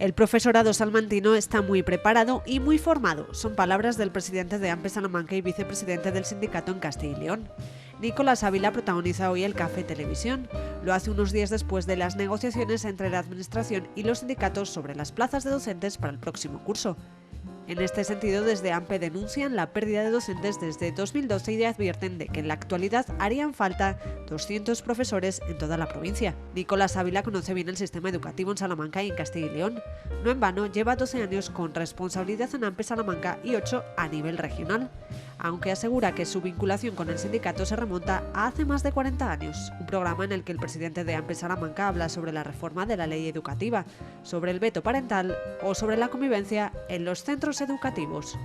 El profesorado salmantino está muy preparado y muy formado. Son palabras del presidente de AMPE Salamanca y vicepresidente del sindicato en Castilla y León. Nicolás Ávila protagoniza hoy el Café Televisión. Lo hace unos días después de las negociaciones entre la administración y los sindicatos sobre las plazas de docentes para el próximo curso. En este sentido, desde AMPE denuncian la pérdida de docentes desde 2012 y advierten de que en la actualidad harían falta 200 profesores en toda la provincia. Nicolás Ávila conoce bien el sistema educativo en Salamanca y en Castilla y León. No en vano, lleva 12 años con responsabilidad en AMPE Salamanca y 8 a nivel regional, aunque asegura que su vinculación con el sindicato se remonta a hace más de 40 años. Un programa en el que el presidente de AMPE Salamanca habla sobre la reforma de la ley educativa, sobre el veto parental o sobre la convivencia en los centros educativos.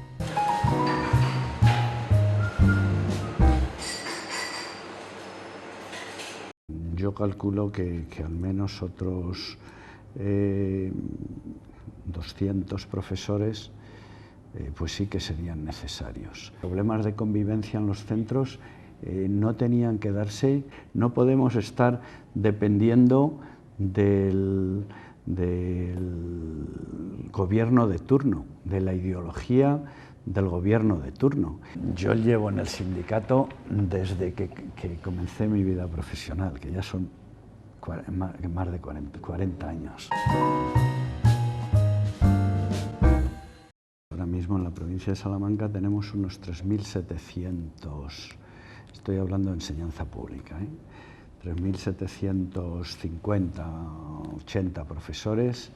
Yo calculo que al menos otros 200 profesores pues sí que serían necesarios. Problemas de convivencia en los centros no tenían que darse. No podemos estar dependiendo del gobierno de turno, de la ideología del gobierno de turno. Yo llevo en el sindicato desde que comencé mi vida profesional, que ya son más de 40 años. Ahora mismo en la provincia de Salamanca tenemos unos 3.700, estoy hablando de enseñanza pública, 3.750, 80 profesores.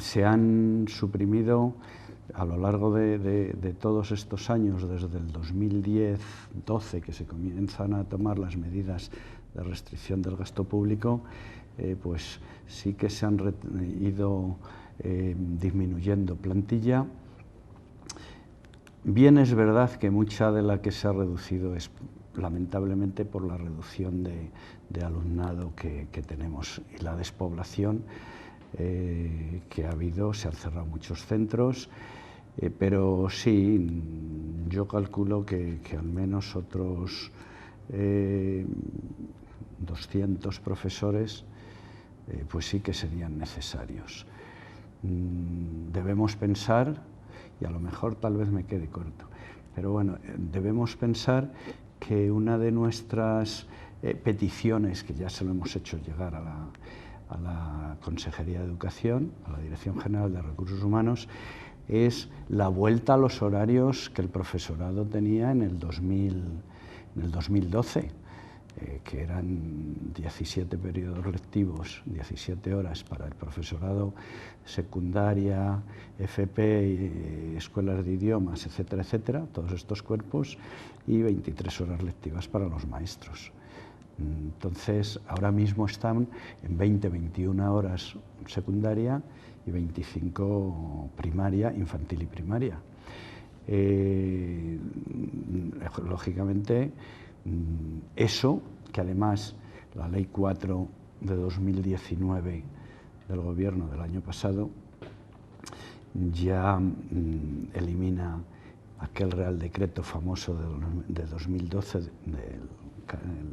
Se han suprimido a lo largo de todos estos años, desde el 2010-12, que se comienzan a tomar las medidas de restricción del gasto público, pues sí que se han ido disminuyendo plantilla. Bien es verdad que mucha de la que se ha reducido es lamentablemente por la reducción de alumnado que tenemos y la despoblación que ha habido. Se han cerrado muchos centros, pero sí, yo calculo que al menos otros 200 profesores pues sí que serían necesarios. Debemos pensar, y a lo mejor tal vez me quede corto, pero bueno, debemos pensar que una de nuestras peticiones, que ya se lo hemos hecho llegar a la Consejería de Educación, a la Dirección General de Recursos Humanos, es la vuelta a los horarios que el profesorado tenía en el 2012, que eran 17 periodos lectivos, 17 horas para el profesorado secundaria, FP, escuelas de idiomas, etcétera, etcétera, todos estos cuerpos, y 23 horas lectivas para los maestros. Entonces, ahora mismo están en 20-21 horas secundaria y 25 primaria, infantil y primaria. Lógicamente, eso, que además la Ley 4 de 2019 del Gobierno del año pasado ya elimina aquel Real Decreto famoso de 2012, el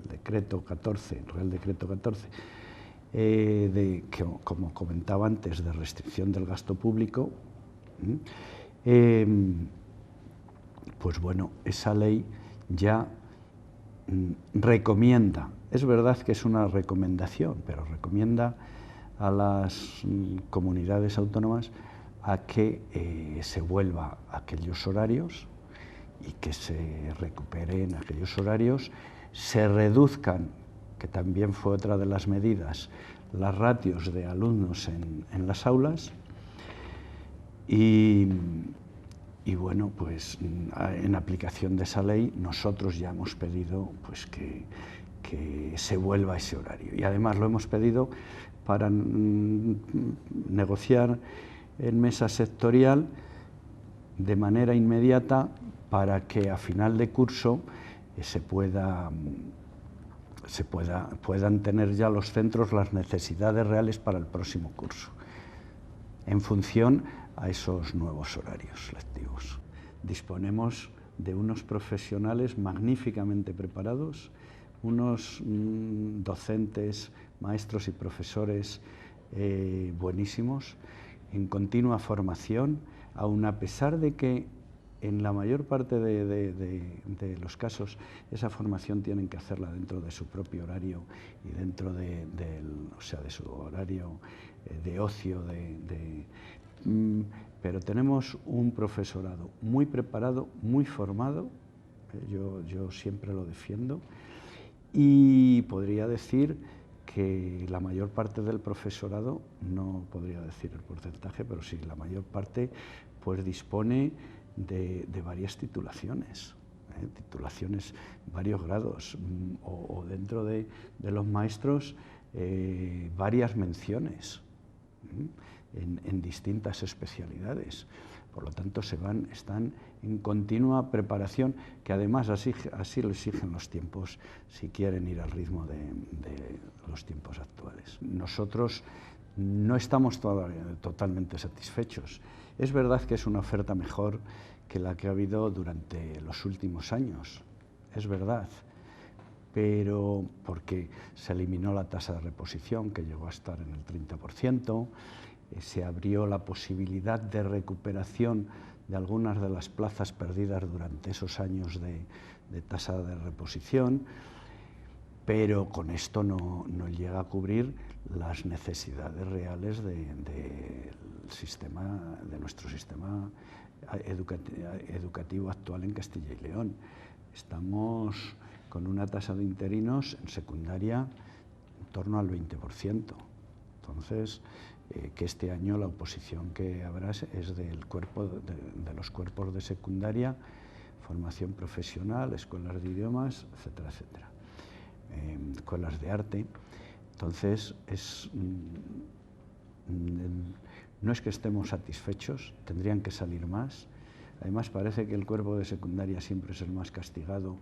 Decreto 14, el Real Decreto 14, que, como comentaba antes, de restricción del gasto público. Pues bueno, esa ley ya recomienda, es verdad que es una recomendación, pero recomienda a las comunidades autónomas a que se vuelva a aquellos horarios y que se recuperen aquellos horarios, se reduzcan, que también fue otra de las medidas, las ratios de alumnos en las aulas y bueno, pues en aplicación de esa ley nosotros ya hemos pedido pues que se vuelva a ese horario, y además lo hemos pedido para negociar en mesa sectorial de manera inmediata para que a final de curso puedan tener ya los centros las necesidades reales para el próximo curso, en función a esos nuevos horarios lectivos. Disponemos de unos profesionales magníficamente preparados unos docentes, maestros y profesores buenísimos, en continua formación, aun a pesar de que en la mayor parte de los casos esa formación tienen que hacerla dentro de su propio horario y dentro de su horario de ocio, pero tenemos un profesorado muy preparado, muy formado, yo siempre lo defiendo, y podría decir que la mayor parte del profesorado, no podría decir el porcentaje, pero sí, la mayor parte pues dispone de varias titulaciones, varios grados, o dentro de los maestros varias menciones en distintas especialidades. Por lo tanto, están en continua preparación, que además así lo exigen los tiempos, si quieren ir al ritmo de los tiempos actuales. Nosotros no estamos todavía totalmente satisfechos. Es verdad que es una oferta mejor que la que ha habido durante los últimos años, es verdad, pero porque se eliminó la tasa de reposición, que llegó a estar en el 30%, se abrió la posibilidad de recuperación de algunas de las plazas perdidas durante esos años de tasa de reposición, pero con esto no llega a cubrir las necesidades reales de nuestro sistema educativo actual en Castilla y León. Estamos con una tasa de interinos en secundaria en torno al 20%. Entonces, que este año la oposición que habrá es de los cuerpos de secundaria, formación profesional, escuelas de idiomas, etcétera, etcétera, escuelas de arte. Entonces, no es que estemos satisfechos, tendrían que salir más. Además, parece que el cuerpo de secundaria siempre es el más castigado,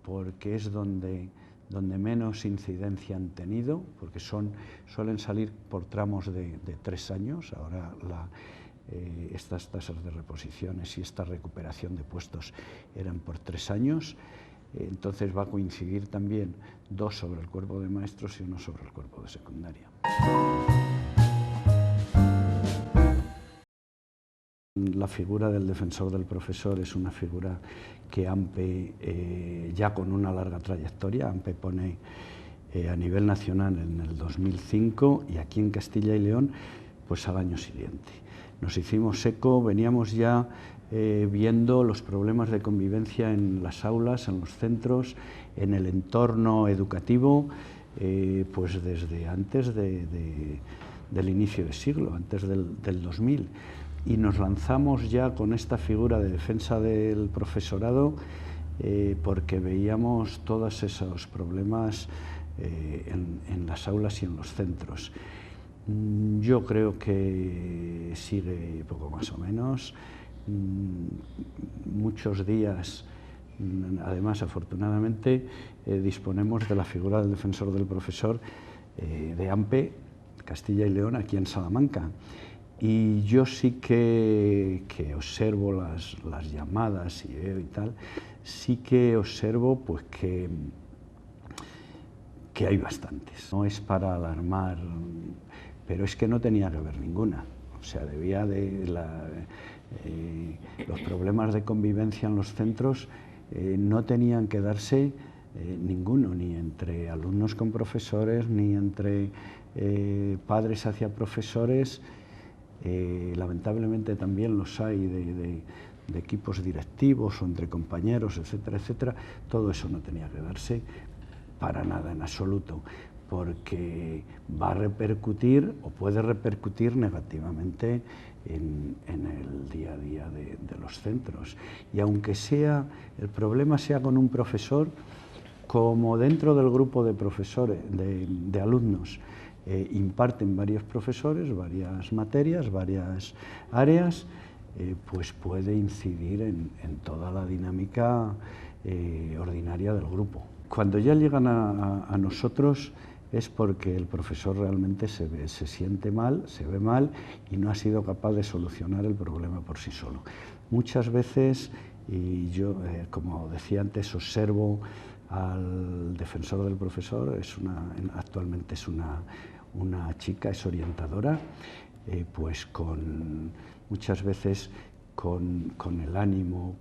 porque es donde menos incidencia han tenido, porque suelen salir por tramos de 3 años. Ahora estas tasas de reposiciones y esta recuperación de puestos eran por 3 años. Entonces va a coincidir también 2 sobre el cuerpo de maestros y 1 sobre el cuerpo de secundaria. La figura del defensor del profesor es una figura que AMPE, ya con una larga trayectoria, AMPE pone a nivel nacional en el 2005 y aquí en Castilla y León pues al año siguiente. Nos hicimos eco, veníamos ya viendo los problemas de convivencia en las aulas, en los centros, en el entorno educativo, pues desde antes del inicio del siglo, antes del 2000. Y nos lanzamos ya con esta figura de defensa del profesorado porque veíamos todos esos problemas en las aulas y en los centros. Yo creo que sigue poco más o menos. Muchos días, además, afortunadamente, disponemos de la figura del defensor del profesor de AMPE, Castilla y León, aquí en Salamanca. Y yo sí que observo las llamadas y veo y tal, sí que observo pues que hay bastantes. No es para alarmar, pero es que no tenía que haber ninguna. O sea, los problemas de convivencia en los centros no tenían que darse ninguno, ni entre alumnos con profesores, ni entre padres hacia profesores. Lamentablemente también los hay de equipos directivos o entre compañeros, etcétera, etcétera. Todo eso no tenía que darse para nada, en absoluto, porque va a repercutir o puede repercutir negativamente en el día a día de los centros. Y aunque el problema sea con un profesor, como dentro del grupo de profesores, de alumnos, imparten varios profesores, varias materias, varias áreas, pues puede incidir en toda la dinámica ordinaria del grupo. Cuando ya llegan a nosotros es porque el profesor realmente se siente mal, se ve mal y no ha sido capaz de solucionar el problema por sí solo. Muchas veces y yo, como decía antes, observo al defensor del profesor, actualmente es una chica, es orientadora, pues muchas veces con el ánimo,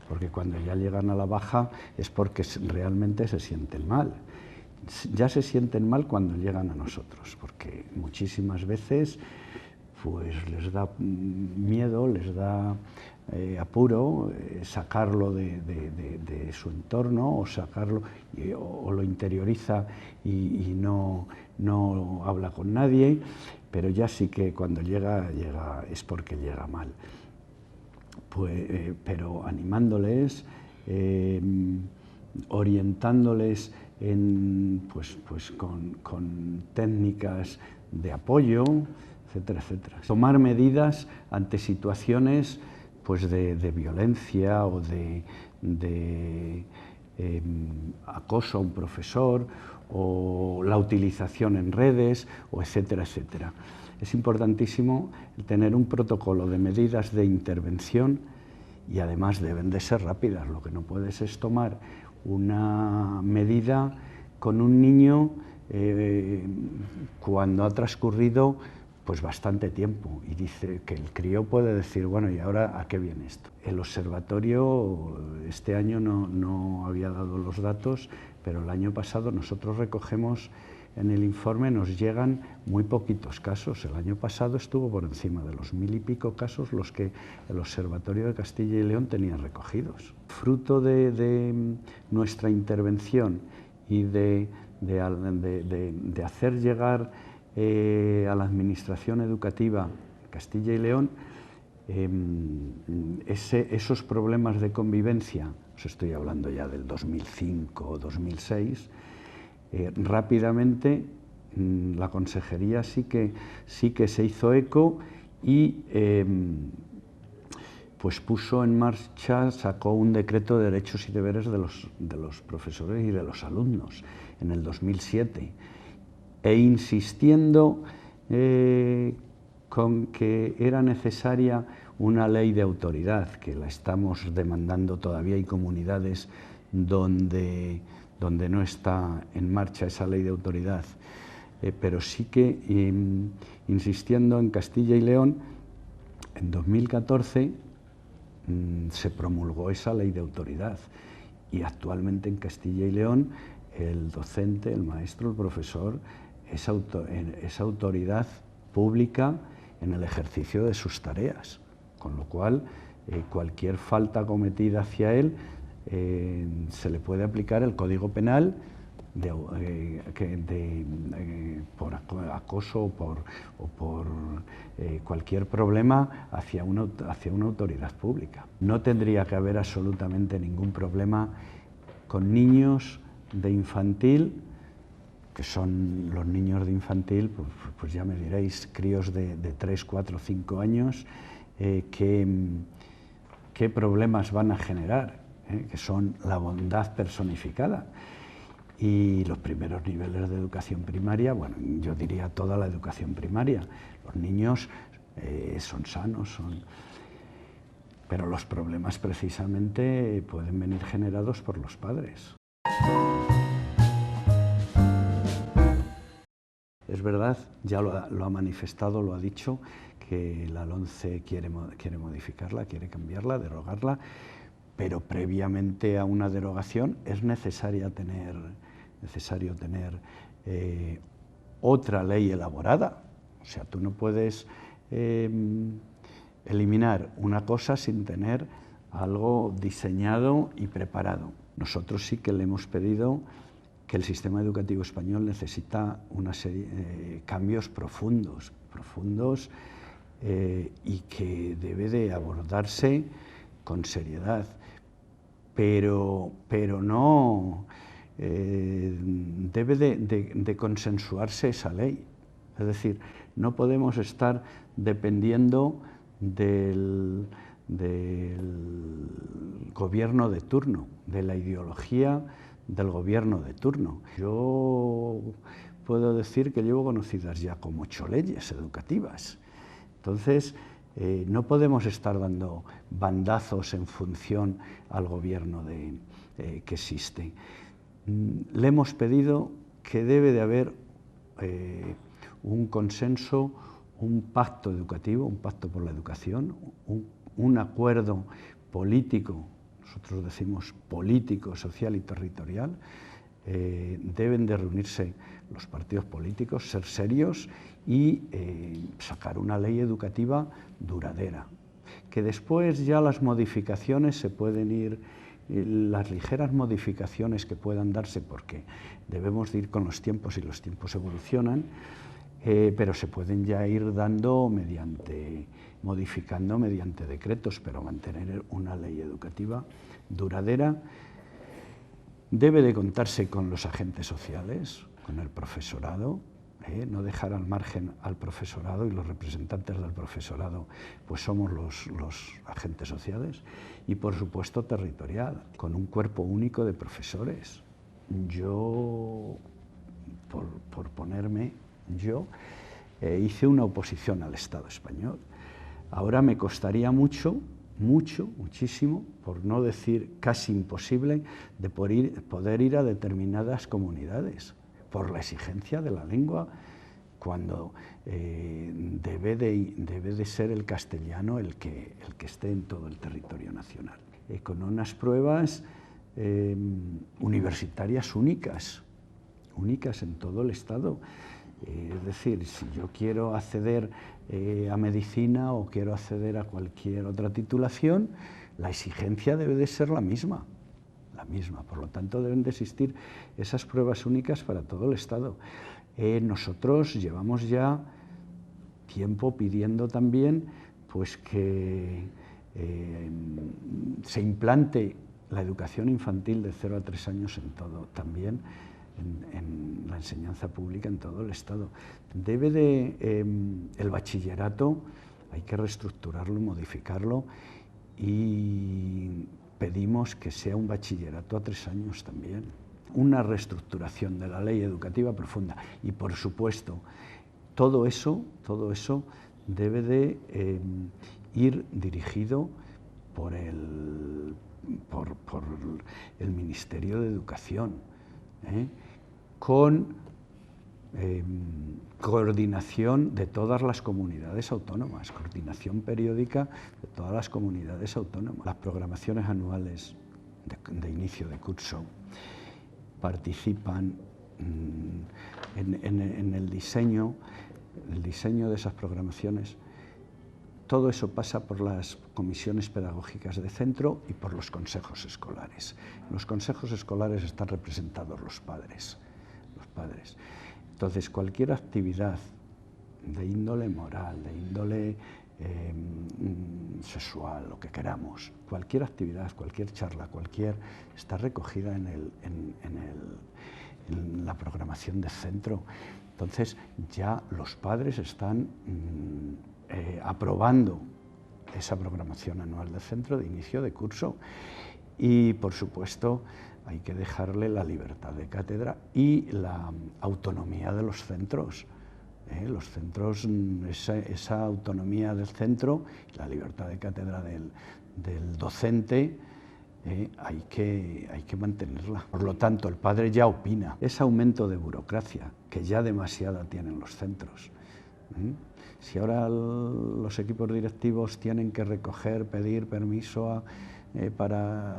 porque cuando ya llegan a la baja es porque realmente se sienten mal. Ya se sienten mal cuando llegan a nosotros, porque muchísimas veces pues les da miedo, les da apuro sacarlo de su entorno, o sacarlo o lo interioriza y no habla con nadie, pero ya sí que cuando llega es porque llega mal. Pero animándoles, orientándoles con técnicas de apoyo, etcétera, etcétera. Tomar medidas ante situaciones de violencia o de acoso a un profesor, o la utilización en redes, o etcétera, etcétera. Es importantísimo tener un protocolo de medidas de intervención, y además deben de ser rápidas. Lo que no puedes es tomar una medida con un niño cuando ha transcurrido pues bastante tiempo, y dice que el crío puede decir, bueno, ¿y ahora a qué viene esto? El observatorio este año no había dado los datos, pero el año pasado nosotros recogemos en el informe, nos llegan muy poquitos casos. El año pasado estuvo por encima de los 1000 y pico casos los que el Observatorio de Castilla y León tenía recogidos. Fruto de nuestra intervención y de hacer llegar a la Administración Educativa de Castilla y León esos problemas de convivencia, os estoy hablando ya del 2005 o 2006, rápidamente la Consejería sí que se hizo eco y pues puso en marcha, sacó un decreto de derechos y deberes de los profesores y de los alumnos en el 2007, e insistiendo con que era necesaria una ley de autoridad, que la estamos demandando todavía. Hay comunidades donde no está en marcha esa ley de autoridad, pero sí que insistiendo en Castilla y León, en 2014 se promulgó esa ley de autoridad, y actualmente en Castilla y León el docente, el maestro, el profesor es autoridad pública en el ejercicio de sus tareas, con lo cual cualquier falta cometida hacia él se le puede aplicar el Código Penal por acoso o por cualquier problema hacia una autoridad pública. No tendría que haber absolutamente ningún problema con niños de infantil, que son los niños de infantil, pues ya me diréis, críos de 3, 4, 5 años, qué problemas van a generar, que son la bondad personificada. Y los primeros niveles de educación primaria, bueno, yo diría toda la educación primaria, los niños son sanos, pero los problemas precisamente pueden venir generados por los padres. Es verdad, ya lo ha manifestado, lo ha dicho, que la LOMCE quiere modificarla, quiere cambiarla, derogarla, pero previamente a una derogación es necesario tener otra ley elaborada. O sea, tú no puedes eliminar una cosa sin tener algo diseñado y preparado. Nosotros sí que le hemos pedido que el sistema educativo español necesita una serie de cambios profundos y que debe de abordarse con seriedad, pero no debe de consensuarse esa ley. Es decir, no podemos estar dependiendo del gobierno de turno, de la ideología del gobierno de turno. Yo puedo decir que llevo conocidas ya como 8 leyes educativas. Entonces, No podemos estar dando bandazos en función al gobierno que existe. Le hemos pedido que debe de haber un consenso, un pacto educativo, un pacto por la educación, un acuerdo político, nosotros decimos político, social y territorial. Deben de reunirse los partidos políticos, ser serios y sacar una ley educativa duradera. Que después ya las modificaciones se pueden ir, las ligeras modificaciones que puedan darse, porque debemos de ir con los tiempos y los tiempos evolucionan, pero se pueden ya ir dando modificando mediante decretos, pero mantener una ley educativa duradera. Debe de contarse con los agentes sociales, con el profesorado, no dejar al margen al profesorado, y los representantes del profesorado pues somos los agentes sociales, y por supuesto territorial, con un cuerpo único de profesores. Yo, por ponerme, hice una oposición al Estado español. Ahora me costaría muchísimo, por no decir casi imposible, de poder ir a determinadas comunidades por la exigencia de la lengua, cuando debe de ser el castellano el que esté en todo el territorio nacional. Con unas pruebas universitarias únicas en todo el Estado. Es decir, si yo quiero acceder a medicina o quiero acceder a cualquier otra titulación, la exigencia debe de ser la misma. Por lo tanto, deben de existir esas pruebas únicas para todo el Estado. Nosotros llevamos ya tiempo pidiendo también pues, que se implante la educación infantil de 0 a 3 años en todo, también en la enseñanza pública en todo el Estado. El bachillerato hay que reestructurarlo, modificarlo, y pedimos que sea un bachillerato a 3 años también. Una reestructuración de la ley educativa profunda. Y por supuesto, todo eso debe de ir dirigido por el Ministerio de Educación, con coordinación de todas las comunidades autónomas, coordinación periódica de todas las comunidades autónomas. Las programaciones anuales de inicio de curso participan en el diseño de esas programaciones. Todo eso pasa por las comisiones pedagógicas de centro y por los consejos escolares. En los consejos escolares están representados los padres. Entonces, cualquier actividad de índole moral, de índole sexual, lo que queramos, cualquier actividad, cualquier charla, está recogida en la programación de centro. Entonces, ya los padres están aprobando esa programación anual de centro de inicio de curso, y por supuesto hay que dejarle la libertad de cátedra y la autonomía de los centros. Los centros, esa autonomía del centro, la libertad de cátedra del docente, hay que mantenerla. Por lo tanto, el padre ya opina. Ese aumento de burocracia que ya demasiada tienen los centros. Si ahora los equipos directivos tienen que pedir permiso a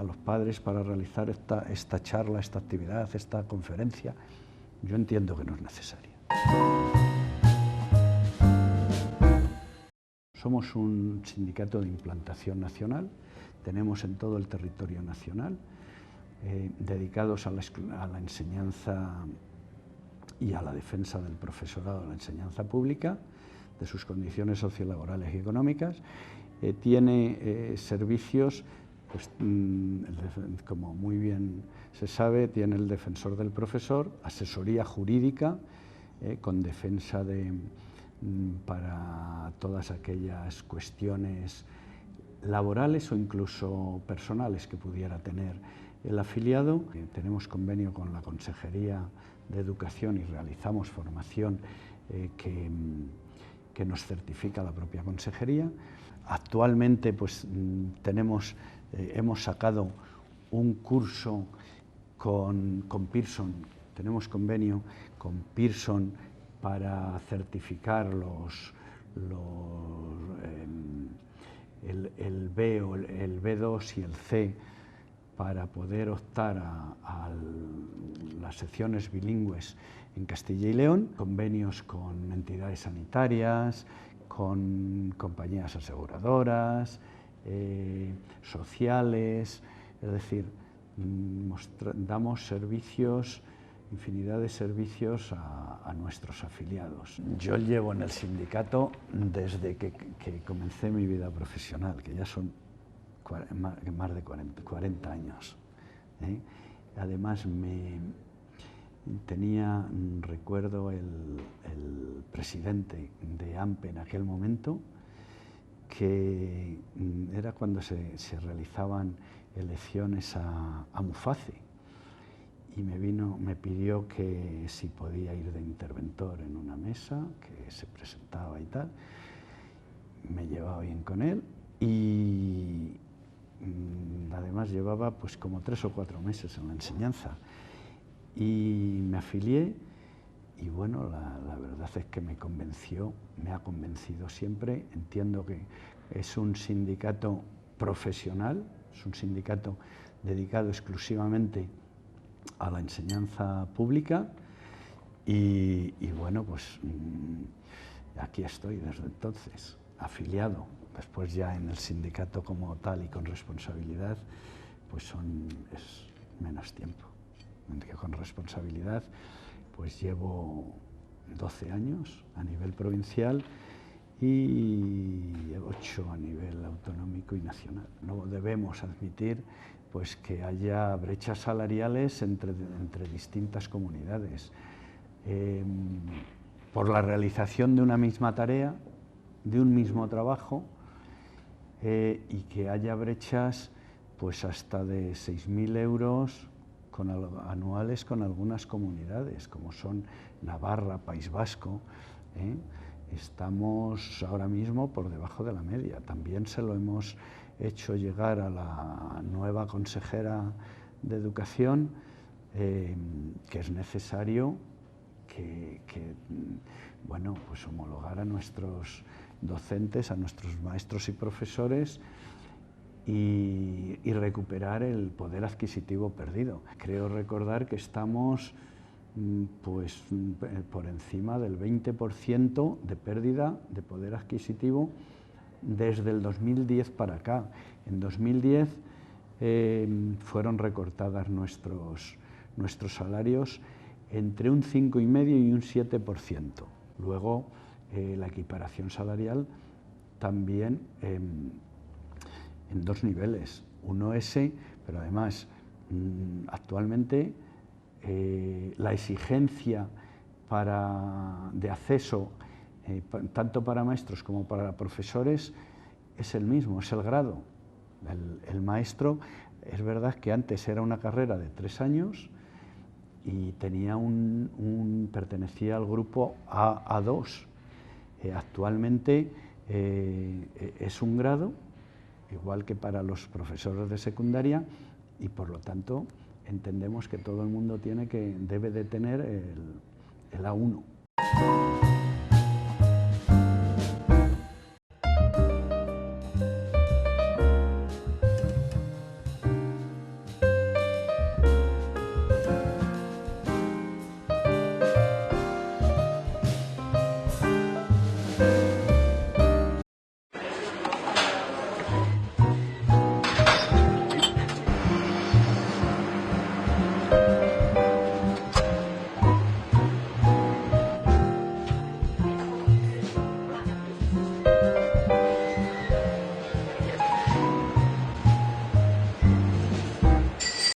los padres para realizar esta charla, esta actividad, esta conferencia, yo entiendo que no es necesaria. Somos un sindicato de implantación nacional, tenemos en todo el territorio nacional, dedicados a la enseñanza y a la defensa del profesorado de la enseñanza pública, de sus condiciones sociolaborales y económicas. Tiene servicios, pues, como muy bien se sabe, tiene el defensor del profesor, asesoría jurídica, con defensa para todas aquellas cuestiones laborales o incluso personales que pudiera tener el afiliado. Tenemos convenio con la Consejería de Educación y realizamos formación que nos certifica la propia Consejería. Actualmente pues, hemos sacado un curso con Pearson, tenemos convenio con Pearson para certificar el B, o el B2 y el C, para poder optar a las secciones bilingües en Castilla y León, convenios con entidades sanitarias, con compañías aseguradoras, sociales, es decir, damos servicios, infinidad de servicios a nuestros afiliados. Yo llevo en el sindicato desde que comencé mi vida profesional, que ya son más de 40 años. Además, recuerdo el presidente de AMPE en aquel momento, que era cuando se realizaban elecciones a Muface, y me pidió que si podía ir de interventor en una mesa que se presentaba y tal. Me llevaba bien con él y además llevaba pues como 3 o 4 meses en la enseñanza y me afilié, y bueno, la verdad es que me ha convencido siempre. Entiendo que es un sindicato profesional, es un sindicato dedicado exclusivamente a la enseñanza pública y bueno, pues aquí estoy desde entonces, afiliado. Después ya en el sindicato como tal y con responsabilidad, pues es menos tiempo. Con responsabilidad pues llevo 12 años a nivel provincial y 8 a nivel autonómico y nacional. No debemos admitir pues que haya brechas salariales entre distintas comunidades. Por la realización de una misma tarea, de un mismo trabajo, y que haya brechas pues hasta de 6.000 euros anuales con algunas comunidades, como son Navarra, País Vasco. Estamos ahora mismo por debajo de la media. También se lo hemos hecho llegar a la nueva consejera de Educación, que es necesario que bueno, pues homologar a nuestros docentes, a nuestros maestros y profesores, y recuperar el poder adquisitivo perdido. Creo recordar que estamos pues por encima del 20% de pérdida de poder adquisitivo desde el 2010 para acá. En 2010 fueron recortadas nuestros salarios entre un 5,5% y un 7%. Luego la equiparación salarial también en 2 niveles. Uno ese, pero además actualmente la exigencia de acceso tanto para maestros como para profesores es el mismo, es el grado. El maestro, es verdad que antes era una carrera de 3 años y tenía pertenecía al grupo A2. Actualmente es un grado, igual que para los profesores de secundaria, y por lo tanto entendemos que todo el mundo debe de tener el A1.